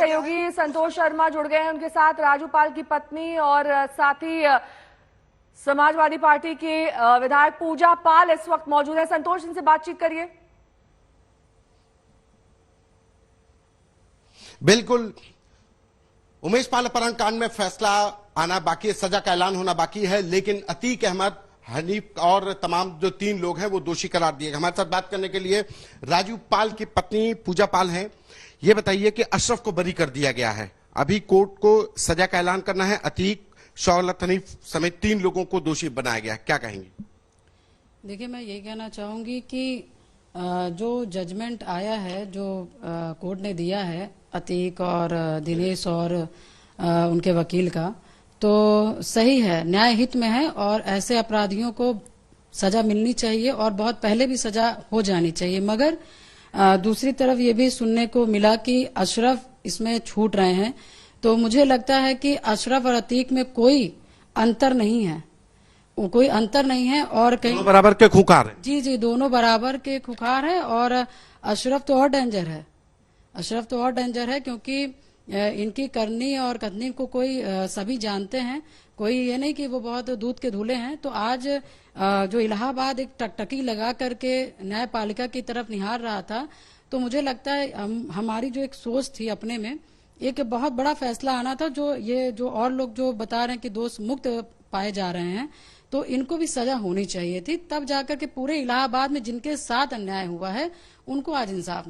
सहयोगी संतोष शर्मा जुड़ गए हैं, उनके साथ राजूपाल की पत्नी और साथ ही समाजवादी पार्टी की विधायक पूजा पाल इस वक्त मौजूद है। संतोष, इनसे बातचीत करिए। बिल्कुल, उमेश पाल अपहरण कांड में फैसला आना बाकी है, सजा का ऐलान होना बाकी है, लेकिन अतीक अहमद, हनीफ और तमाम जो 3 लोग हैं वो दोषी करार दिए गए। हमारे साथ बात करने के लिए राजू पाल की पत्नी पूजा पाल हैं। ये बताइए कि अशरफ को बरी कर दिया गया है, अभी कोर्ट को सजा का ऐलान करना है, अतीक, शौलत, हनीफ समेत 3 लोगों को दोषी बनाया गया है, क्या कहेंगी? देखिए, मैं यही कहना चाहूंगी कि जो जजमेंट आया है, जो कोर्ट ने दिया है अतीक और दिनेश और उनके वकील का, तो सही है, न्याय हित में है और ऐसे अपराधियों को सजा मिलनी चाहिए और बहुत पहले भी सजा हो जानी चाहिए। मगर दूसरी तरफ ये भी सुनने को मिला कि अशरफ इसमें छूट रहे हैं, तो मुझे लगता है कि अशरफ और अतीक में कोई अंतर नहीं है, कोई अंतर नहीं है और कहीं बराबर के खुखार है। जी, दोनों बराबर के खुखार है और अशरफ तो और डेंजर है, अशरफ तो और डेंजर है क्योंकि इनकी करनी और कथनी को कोई सभी जानते हैं, कोई ये नहीं कि वो बहुत दूध के धुले हैं। तो आज जो इलाहाबाद एक टकटकी लगा करके न्यायपालिका की तरफ निहार रहा था, तो मुझे लगता है हमारी जो एक सोच थी अपने में, एक बहुत बड़ा फैसला आना था। जो और लोग जो बता रहे हैं कि दोष मुक्त पाए जा रहे हैं, तो इनको भी सजा होनी चाहिए थी, तब जाकर के पूरे इलाहाबाद में जिनके साथ अन्याय हुआ है उनको आज इंसाफ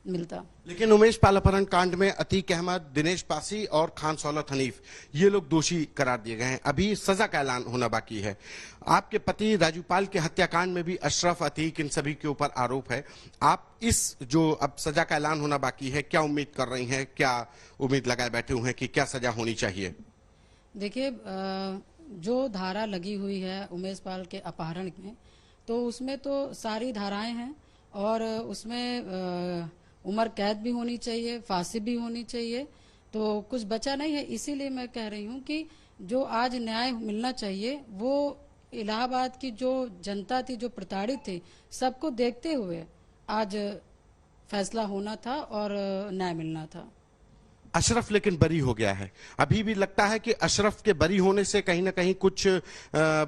मिलता। लेकिन उमेश पाल अपहरण कांड में अतीक अहमद, दिनेश पासी और खान शौलत हनीफ, ये लोग दोषी करार दिए गए हैं, अभी सजा का ऐलान होना बाकी है। आपके पति राजूपाल के हत्याकांड में भी अशरफ, अतीक, इन सभी के ऊपर आरोप है। आप इस जो अब सजा का ऐलान होना बाकी है, क्या उम्मीद कर रही हैं, क्या उम्मीद लगाए बैठे हुए हैं कि क्या सजा होनी चाहिए? देखिए, जो धारा लगी हुई है उमेश पाल के अपहरण में, तो उसमें तो सारी धाराएं हैं और उसमें उम्र कैद भी होनी चाहिए, फांसी भी होनी चाहिए, तो कुछ बचा नहीं है। इसीलिए मैं कह रही हूँ कि जो आज न्याय मिलना चाहिए वो इलाहाबाद की जो जनता थी, जो प्रताड़ित थी, सबको देखते हुए आज फैसला होना था और न्याय मिलना था। अशरफ लेकिन बरी हो गया है, अभी भी लगता है कि अशरफ के बरी होने से कहीं ना कहीं कुछ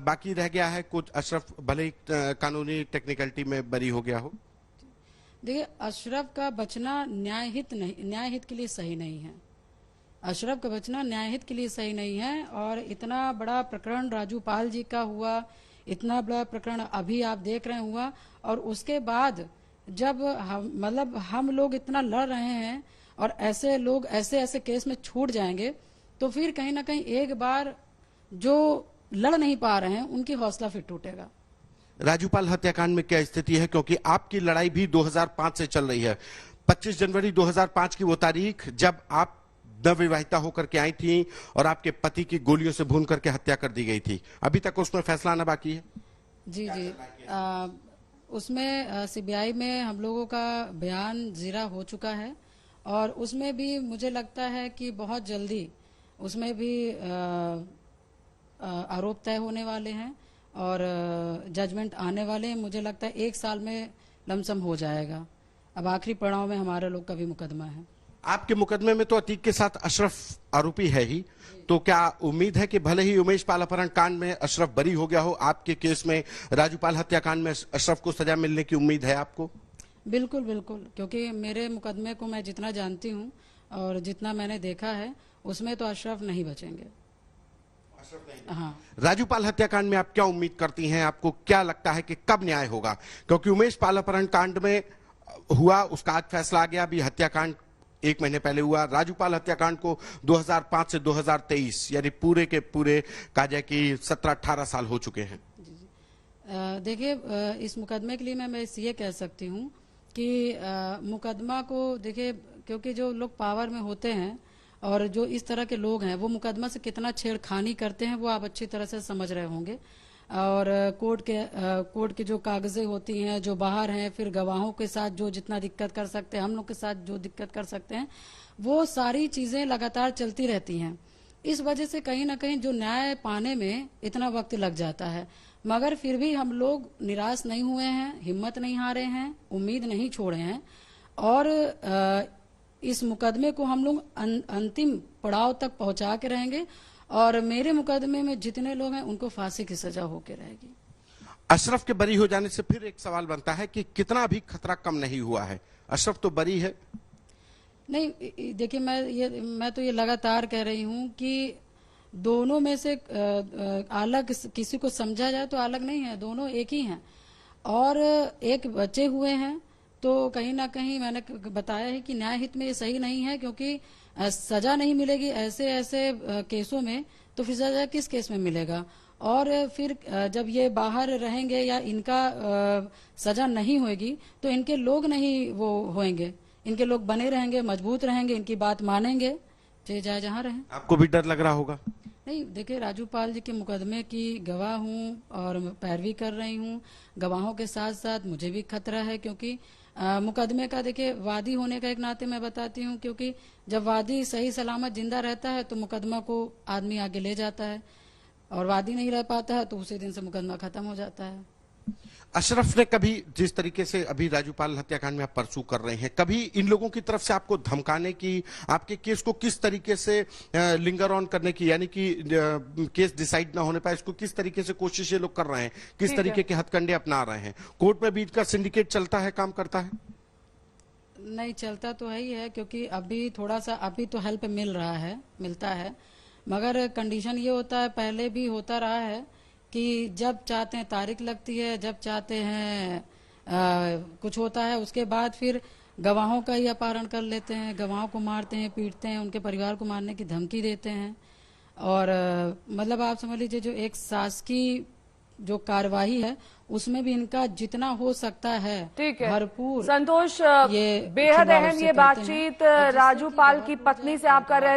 बाकी रह गया है, कुछ अशरफ भले ही कानूनी टेक्निकलिटी में बरी हो गया हो। देखिए, अशरफ का बचना न्यायहित के लिए सही नहीं है, अशरफ का बचना न्यायहित के लिए सही नहीं है। और इतना बड़ा प्रकरण राजूपाल जी का हुआ, इतना बड़ा प्रकरण अभी आप देख रहे हुआ, और उसके बाद जब हम लोग इतना लड़ रहे हैं और ऐसे लोग ऐसे केस में छूट जाएंगे, तो फिर कहीं ना कहीं एक बार जो लड़ नहीं पा रहे हैं उनकी हौसला फिर टूटेगा। राजूपाल हत्याकांड में क्या स्थिति है, क्योंकि आपकी लड़ाई भी 2005 से चल रही है। 25 जनवरी 2005 की वो तारीख जब आप नवविवाहिता होकर के आई थी और आपके पति की गोलियों से भून करके हत्या कर दी गई थी, अभी तक उसमें फैसला आना बाकी है? जी, उसमें सीबीआई में हम लोगों का बयान जीरा हो चुका है और उसमें भी मुझे लगता है कि बहुत जल्दी उसमें भी आरोप तय होने वाले हैं और जजमेंट आने वाले हैं। मुझे लगता है 1 साल में लमसम हो जाएगा। अब आखिरी पड़ाव में हमारे लोग का भी मुकदमा है। आपके मुकदमे में तो अतीक के साथ अशरफ आरोपी है ही, तो क्या उम्मीद है कि भले ही उमेश पाल अपहरण कांड में अशरफ बरी हो गया हो, आपके केस में राजूपाल हत्याकांड में अशरफ को सजा मिलने की उम्मीद है आपको? बिल्कुल बिल्कुल, क्योंकि मेरे मुकदमे को मैं जितना जानती हूँ और जितना मैंने देखा है, उसमें तो अशरफ नहीं बचेंगे। हाँ। राजूपाल हत्याकांड में आप क्या उम्मीद करती हैं, आपको क्या लगता है कि कब न्याय होगा? क्योंकि उमेश पाल अपहरण कांड में हुआ, उसका आज फैसला आ गया, अभी हत्याकांड 1 महीने पहले हुआ। राजूपाल हत्याकांड को 2005 से 2023 यानी पूरे के पूरे कहा जाए कि 17-18 साल हो चुके हैं। देखिए, इस मुकदमे के लिए मैं ये कह सकती हूँ कि मुकदमा को देखिए, क्योंकि जो लोग पावर में होते हैं और जो इस तरह के लोग हैं वो मुकदमा से कितना छेड़खानी करते हैं वो आप अच्छी तरह से समझ रहे होंगे। और कोर्ट के जो कागजें होती हैं, जो बाहर हैं, फिर गवाहों के साथ जो जितना दिक्कत कर सकते हैं, हम लोग के साथ जो दिक्कत कर सकते हैं, वो सारी चीजें लगातार चलती रहती हैं। इस वजह से कहीं ना कहीं जो न्याय पाने में इतना वक्त लग जाता है, मगर फिर भी हम लोग निराश नहीं हुए हैं, हिम्मत नहीं हारे हैं, उम्मीद नहीं छोड़े हैं और इस मुकदमे को हम लोग अंतिम पड़ाव तक पहुंचा के रहेंगे और मेरे मुकदमे में जितने लोग हैं उनको फांसी की सजा होके रहेगी। अशरफ के बरी हो जाने से फिर एक सवाल बनता है कि कितना भी खतरा कम नहीं हुआ है। अशरफ तो बरी है। नहीं, देखिए मैं तो ये लगातार कह रही हूँ कि दोनों में से अलग किसी को समझा जाए तो अलग नहीं है, दोनों एक ही हैं और एक बचे हुए हैं। तो कहीं ना कहीं मैंने बताया है कि न्याय हित में ये सही नहीं है, क्योंकि सजा नहीं मिलेगी ऐसे केसों में, तो फिर सजा किस केस में मिलेगा। और फिर जब ये बाहर रहेंगे या इनका सजा नहीं होगी तो इनके लोग नहीं वो होंगे, इनके लोग बने रहेंगे, मजबूत रहेंगे, इनकी बात मानेंगे, चाहे जहां रहें। आपको भी डर लग रहा होगा? नहीं, देखिए राजू पाल जी के मुकदमे की गवाह हूँ और पैरवी कर रही हूँ। गवाहों के साथ साथ मुझे भी खतरा है, क्योंकि मुकदमे का देखिए वादी होने का एक नाते मैं बताती हूँ, क्योंकि जब वादी सही सलामत जिंदा रहता है तो मुकदमा को आदमी आगे ले जाता है और वादी नहीं रह पाता है तो उसी दिन से मुकदमा खत्म हो जाता है। अशरफ ने कभी, जिस तरीके से अभी राजू पाल हत्याकांड में आप परसू कर रहे हैं, कभी इन लोगों की तरफ से आपको धमकाने की, आपके केस को किस तरीके से लिंगर ऑन करने की, यानी कि केस डिसाइड ना होने पाए, इसको किस तरीके से कोशिश ये लोग कर रहे हैं, किस तरीके के हथकंडे अपना रहे हैं? कोर्ट में भी इनका सिंडिकेट चलता है, काम करता है? नहीं, चलता तो है ही है, क्योंकि अभी थोड़ा सा अभी तो हेल्प मिलता है, मगर कंडीशन ये होता है, पहले भी होता रहा है कि जब चाहते हैं तारीख लगती है, जब चाहते हैं कुछ होता है, उसके बाद फिर गवाहों का ही अपहरण कर लेते हैं, गवाहों को मारते हैं, पीटते हैं, उनके परिवार को मारने की धमकी देते हैं। और मतलब आप समझ लीजिए जो एक शासकीय जो कार्यवाही है उसमें भी इनका जितना हो सकता है भरपूर। संतोष, ये बेहद अहम ये बातचीत राजू पाल की पत्नी से आप कर रहे थे।